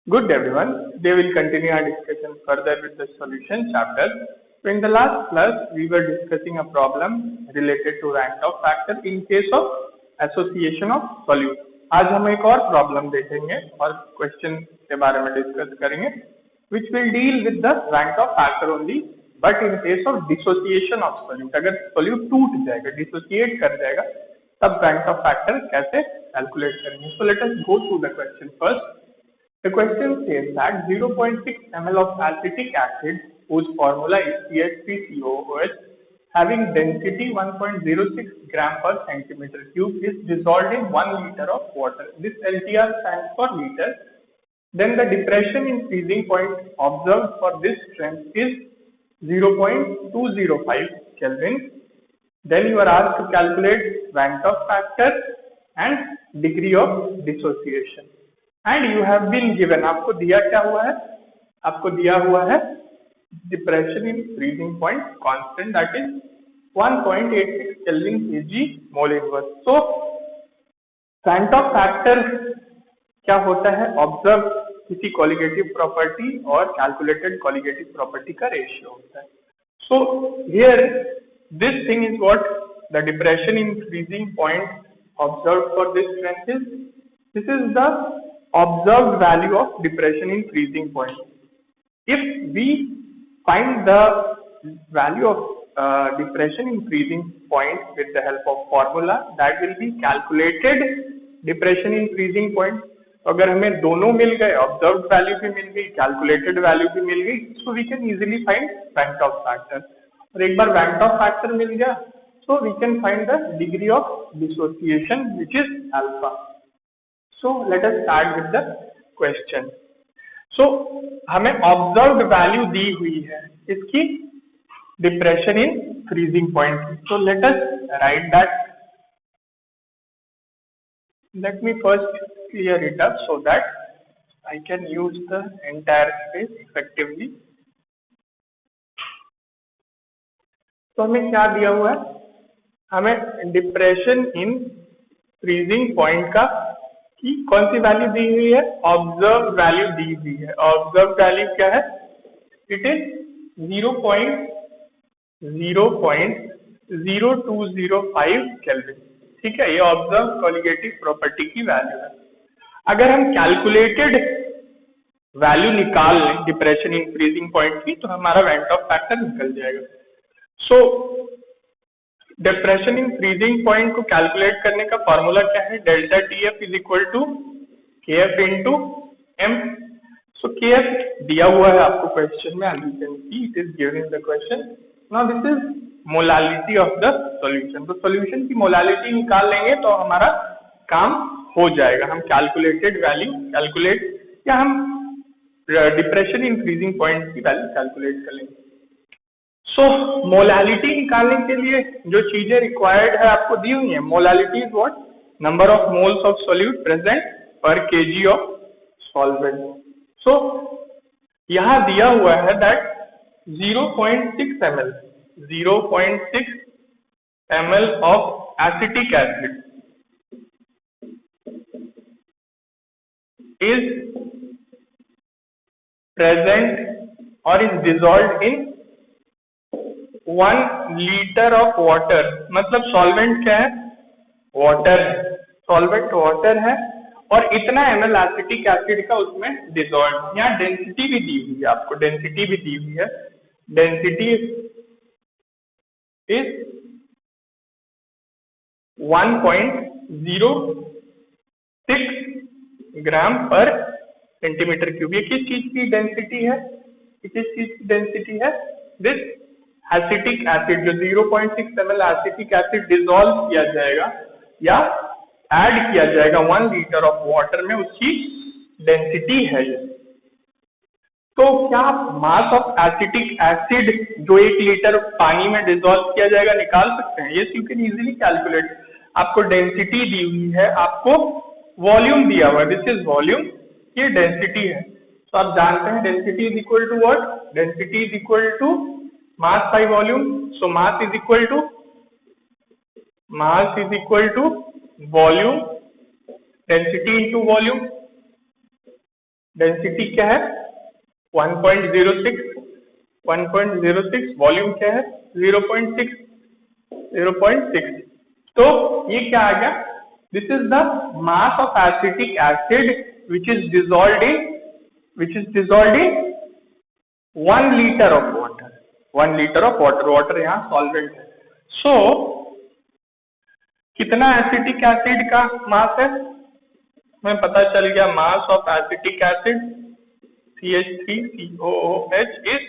Good everyone. Today we'll continue our discussion further with the solution chapter. So in the last class we were discussing a problem related to rank of factor in case of association of solute. आज हम एक और problem देखेंगे और question के बारे में discuss करेंगे which will deal with the rank of factor only but in case of dissociation of solute. अगर solute टूट जाएगा, dissociate कर जाएगा, तब rank of factor कैसे कैलकुलेट करेंगे. So let us go through the question first. The question says that 0.6 ml of acetic acid, whose formula is CH3COOH, having density 1.06 gram per centimeter cube, is dissolved in 1 liter of water. This LTR stands for liter. Then the depression in freezing point observed for this strength is 0.205 Kelvin. Then you are asked to calculate rank of factor and degree of dissociation. And you have been given, आपको दिया क्या हुआ है, आपको दिया हुआ है depression in freezing point constant, that is 1.86 Kelvin kg mole inverse. So rank of factor क्या होता है, ऑब्जर्व किसी कोलिगेटिव प्रॉपर्टी और कैलकुलेटेड कोलिगेटिव प्रॉपर्टी का रेशियो होता है. So here this thing is what the depression in freezing point observe for this strength is, this is the observed value of depression in freezing point. If we find the value of depression in freezing point with the help of formula, that will be calculated depression in freezing point. अगर हमें दोनों मिल गए, observed value भी मिल गई, calculated value भी मिल गई, so we can easily find rank of factor. और एक बार rank of factor मिल गया, so we can find the degree of dissociation, which is alpha. So let us start with the question. So हमें observed value दी हुई है इसकी depression in freezing point. So let us write that. Let me first clear it up so that I can use the entire space effectively. तो हमें क्या दिया हुआ है, हमें depression in freezing point का कि कौन सी वैल्यू दी हुई है, ऑब्जर्व वैल्यू दी हुई है. ऑब्जर्व वैल्यू क्या है, इट इज 0.0205 केल्विन. ठीक है, ये ऑब्जर्व कोलिगेटिव प्रॉपर्टी की वैल्यू है. अगर हम कैलकुलेटेड वैल्यू निकाल लें डिप्रेशन इन फ्रीजिंग पॉइंट की, तो हमारा रैंक ऑफ फैक्टर निकल जाएगा. So depression in freezing point को कैलकुलेट करने का फॉर्मूला क्या है, delta TF is equal to KF into M. So KF दिया हुआ है आपको क्वेश्चन में, as you can see it is given in the question. Now this is molality of the solution. तो सॉल्यूशन की मोलालिटी निकाल लेंगे तो हमारा काम हो जाएगा. हम कैलकुलेटेड वैल्यू कैलकुलेट या हम डिप्रेशन इन फ्रीजिंग पॉइंट की वैल्यू कैलकुलेट कर लेंगे. सो मोलालिटी निकालने के लिए जो चीजें रिक्वायर्ड है आपको दी हुई है. Molality is what, number of moles of solute present per kg of solvent. So यहां दिया हुआ है that 0.6 ml of acetic acid is present और is dissolved in 1 litre of water. मतलब सॉल्वेंट क्या है, वाटर है, सॉल्वेंट वाटर है और इतना ml एसिटिक एसिड का उसमें डिजॉल्व. यहाँ डेंसिटी भी दी हुई है आपको, डेंसिटी भी दी हुई है. डेंसिटी इज 1.06 ग्राम पर सेंटीमीटर क्यूब. ये किस चीज की डेंसिटी है, किस चीज की डेंसिटी है, दिस एसिटिक एसिड. जो 0.6 ml एसिटिक एसिड डिसॉल्व किया जाएगा या ऐड किया जाएगा 1 लीटर ऑफ वाटर में, उसकी डेंसिटी है ये. तो क्या मास ऑफ एसिटिक एसिड जो 1 लीटर पानी में डिसॉल्व किया जाएगा निकाल सकते हैं? Yes, you can easily calculate. आपको डेंसिटी दी हुई है, आपको वॉल्यूम दिया हुआ है, दिस इज वॉल्यूम, ये डेंसिटी है. तो आप जानते हैं density is equal to what, density is equal to mass by volume. So mass is equal to volume, density into volume. Density क्या है 1.06, 1.06, वॉल्यूम क्या है 0.6, 0.6। तो ये क्या आ गया, this is the mass of acetic acid which is dissolved in 1 litre of water, 1 litre of water, water यहाँ solvent है। सो कितना एसिटिक एसिड का मास है, हमें पता चल गया मास of acetic acid CH3COOH is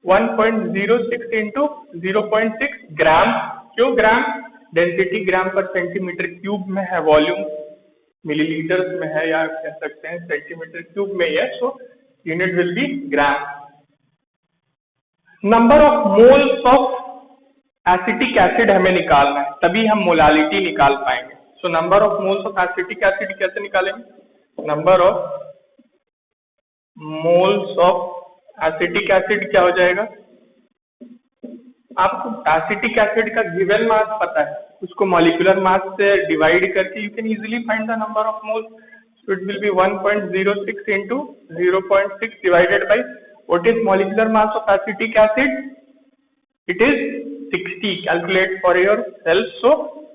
1.06 into 0.6 ग्राम। क्यों ग्राम, डेंसिटी ग्राम पर सेंटीमीटर क्यूब में है, वॉल्यूम मिलीलीटर्स में है, या कह सकते हैं सेंटीमीटर क्यूब में है, so unit will be gram. Number of moles of acetic acid हमें निकालना है, तभी हम मोलालिटी निकाल पाएंगे। So number of moles of acetic acid कैसे निकालेंगे, number of moles of acetic acid क्या हो जाएगा, आपको एसिटिक एसिड का गिवन मास पता है, उसको मॉलिक्यूलर मास से डिवाइड करके you can easily find the number of moles. So it will B 1.06 into 0.6 divided by what is molecular mass of acetic acid, it is 60, calculate for yourself, so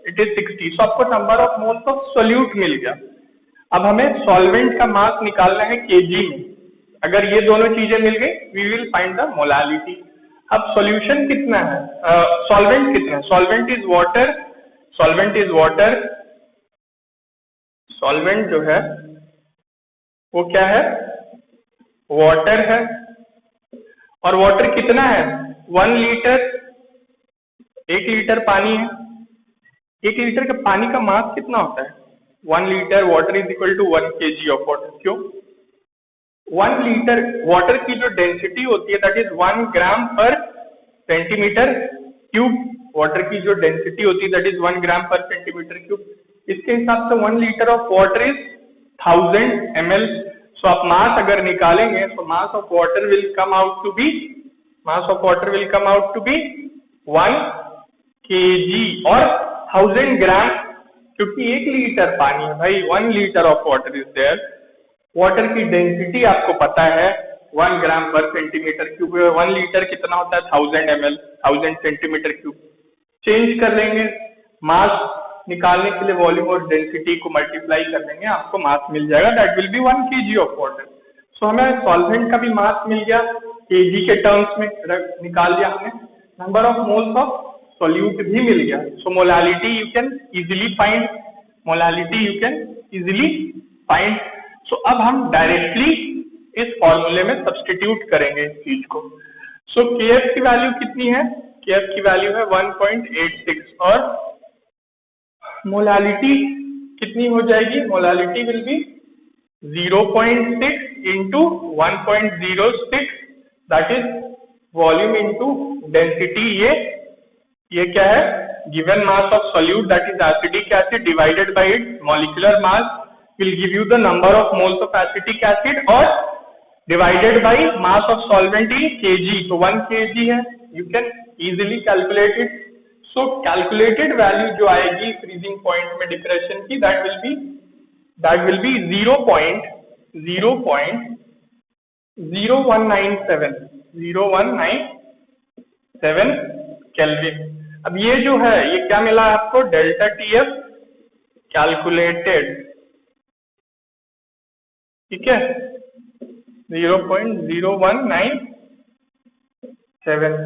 it is 60। So आपको number of moles of solute मिल गया। अब हमें solvent का मास निकालना है KG में, अगर ये दोनों चीजें मिल गई we will find the molality. अब सॉल्यूशन कितना है, सॉल्वेंट कितना है, solvent is water, solvent is water, solvent जो है वो क्या है, वाटर है, और वाटर कितना है 1 लीटर, 1 लीटर पानी है, 1 लीटर का पानी का मास कितना होता है, 1 litre water is equal to 1 kg of water. क्यों, 1 लीटर वाटर की जो डेंसिटी होती है दैट इज 1 ग्राम पर सेंटीमीटर क्यूब, वाटर की जो डेंसिटी होती है दैट इज 1 ग्राम पर सेंटीमीटर क्यूब। इसके हिसाब से 1 litre of water is 1000 ml। So आप मास अगर निकालेंगे तो mass of water will come out to be, mass of water will come out to be 1 kg और 1000 ग्राम, क्योंकि 1 लीटर पानी है भाई, 1 litre of water is there. Water की डेंसिटी आपको पता है 1 ग्राम पर सेंटीमीटर क्यूब, 1 लीटर कितना होता है 1000 ml, 1000 सेंटीमीटर क्यूब। चेंज कर लेंगे, मास निकालने के लिए वॉल्यूम और डेंसिटी को मल्टीप्लाई कर लेंगे, आपको मास मिल जाएगा, that will be 1 kg of water. So हमें सॉल्वेंट का भी मास मिल गया, केजी के टर्म्स में निकाल लिया हमने, number of moles of solute भी मिल गया। So molality you can easily find, molality you can easily find. So अब हम डायरेक्टली इस फॉर्मूले में सब्सटीट्यूट करेंगे इस चीज को। सो Kf की वैल्यू कितनी है, Kf की वैल्यू है 1.86 और मोलालिटी कितनी हो जाएगी, molality will be 0.6 into 1.06, that is volume into density. ये क्या है, given mass of solute that is acetic acid divided by it's molecular mass will give you the number of moles of acetic acid और divided by mass of solvent in kg, so 1 kg है, you can easily calculate it। so calculated value जो आएगी freezing point में depression की, that will be 0.0197 kelvin. अब ये जो है ये क्या मिला आपको, डेल्टा TF कैलकुलेटेड, ठीक है 0.0197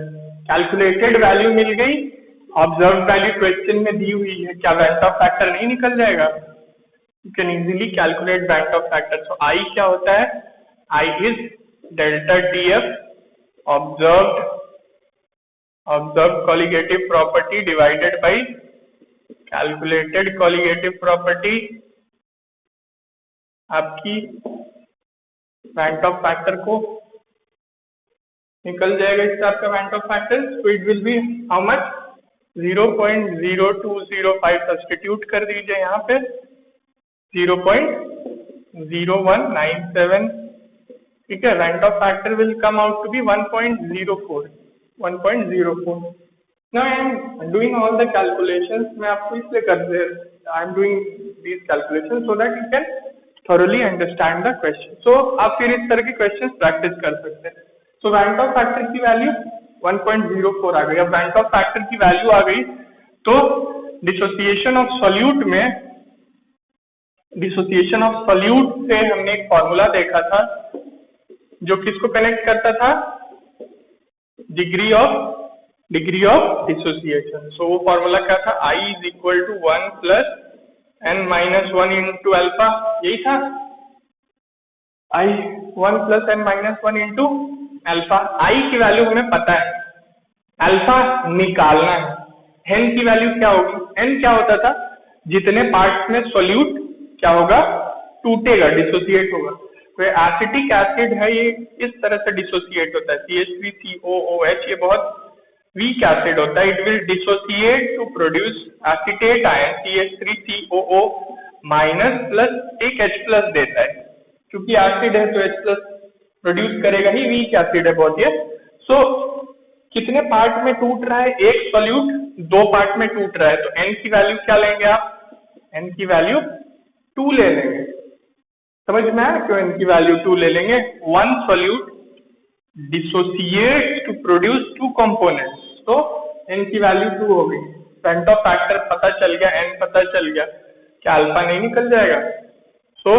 कैलकुलेटेड वैल्यू मिल गई। ऑब्जर्व वैल्यू क्वेश्चन में दी हुई है, क्या वेंट ऑफ फैक्टर नहीं निकल जाएगा, you can easily calculate van't Hoff factor. So I क्या होता है, I is delta TF observe colligative property divided by calculated colligative property. आपकी वेंट ऑफ फैक्टर को निकल जाएगा, इससे आपका van't Hoff factor, so it will be how much 0.0205, substitute कर दीजिए यहाँ पे 0.0197, ठीक है। Van't Hoff factor will come out to be 1.04। Now I am doing all the calculations, मैं आपको इसलिए कर दे, I am doing these calculations so that you can thoroughly understand the question. So आप फिर इस तरह के क्वेश्चंस प्रैक्टिस कर सकते हैं. So वैन ऑफ फैक्टर की वैल्यू 1.04 आ गई. अब वैन ऑफ फैक्टर की वैल्यू आ गई तो डिसोसिएशन ऑफ सॉल्यूट से हमने एक फॉर्मूला देखा था जो किसको कनेक्ट करता था, डिग्री ऑफ डिसोसिएशन. सो वो फॉर्मूला क्या था, I is equal to 1 plus n-1 into alpha. यही था, I 1 plus n-1 into alpha. I की वैल्यू हमें पता है, अल्फा निकालना है. n की वैल्यू क्या होगी, n क्या होता था, जितने पार्ट्स में सोल्यूट क्या होगा, टूटेगा, डिसोसिएट होगा. तो एसिटिक एसिड है, ये इस तरह से डिसोसिएट होता है, CH3COOH. ये बहुत वीक एसिड होता है. It will dissociate to produce acetate ion CH3COO minus plus एक H प्लस देता है. क्योंकि एसिड है तो H प्लस प्रोड्यूस करेगा ही, वीक एसिड है बहुत ये. सो कितने पार्ट में टूट रहा है, एक सॉल्यूट 2 पार्ट में टूट रहा है. तो n की वैल्यू क्या लेंगे आप, n की वैल्यू 2 ले लेंगे. समझ में आया क्यों n की वैल्यू 2 ले लेंगे. One solute dissociate to produce 2 components. तो n की वैल्यू 2 हो गई. वैन ऑफ फैक्टर पता चल गया, n पता चल गया, क्या अल्फा नहीं निकल जाएगा. सो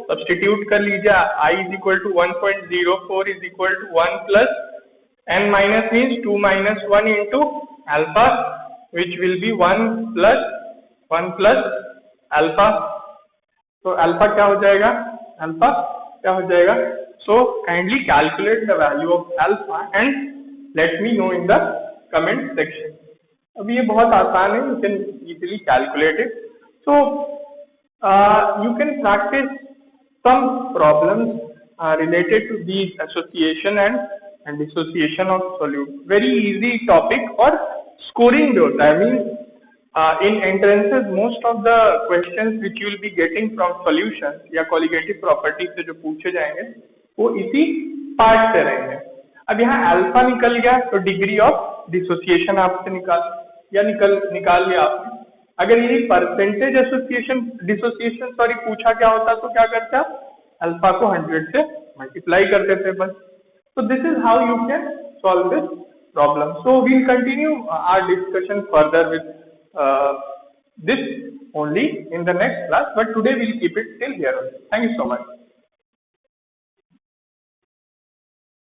सब्स्टिट्यूट कर लीजिए. I is equal to 1.04 is equal to 1 plus n minus means 2 minus 1 into alpha which will be 1 plus alpha. तो अल्फा क्या हो जाएगा, so kindly calculate the value of alpha and let me know in the comment section. अभी ये बहुत आसान है, you can easily calculate it. So you can practice some problems related to these association and dissociation of solute. Very easy topic और scoring भी होता है. I mean in entrances most of the questions which you will be getting from solutions या colligative properties से जो पूछे जाएंगे वो इसी पार्ट से रहेंगे. अब यहाँ अल्फा निकल गया तो डिग्री ऑफ डिसोसिएशन आपसे निकाल लिया आपने. अगर ये परसेंटेज डिसोसिएशन पूछा क्या होता तो क्या करते आप, अल्फा को 100 से मल्टीप्लाई कर देते बस. So this is how you can solve this problem. So we'll continue our discussion further with this only in the next class, but today we'll keep it till here only. Thank you so much.